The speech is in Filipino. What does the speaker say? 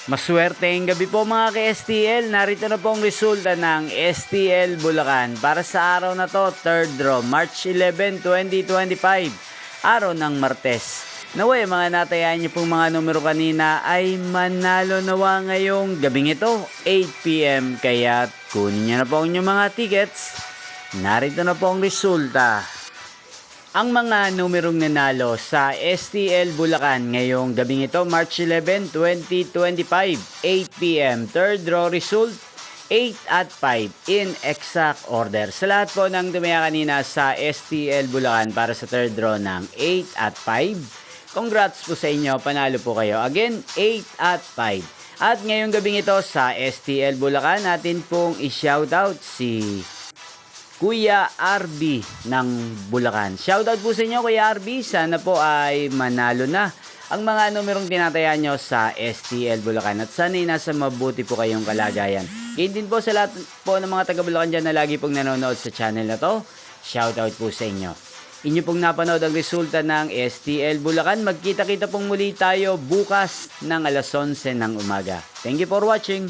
Maswerteng gabi po mga ka-STL. Narito na po ang resulta ng STL Bulacan para sa araw na to, 3rd draw, March 11, 2025, araw ng Martes. Naway, mga natayaan niyo pong mga numero kanina ay manalo nawa ngayong gabing ito, 8 PM. Kaya kunin niyo na po ang inyong mga tickets. Narito na po ang resulta. Ang mga numerong nanalo sa STL Bulacan ngayong gabing ito, March 11, 2025, 8 PM. Third draw result, 8 at 5 in exact order. Sa lahat po ng tumaya kanina sa STL Bulacan para sa third draw ng 8 at 5, congrats po sa inyo, panalo po kayo. Again, 8 at 5. At ngayong gabing ito sa STL Bulacan, natin pong i-shoutout si Kuya RB ng Bulacan. Shoutout po sa inyo Kuya RB. Sana po ay manalo na ang mga numerong tinataya nyo sa STL Bulacan. At sana'y nasa mabuti po kayong kalagayan. Kaya din po sa lahat po ng mga taga Bulacan dyan na lagi pong nanonood sa channel na to. Shoutout po sa inyo. Inyo pong napanood ang resulta ng STL Bulacan. Magkita-kita pong muli tayo bukas ng alas 11 ng umaga. Thank you for watching.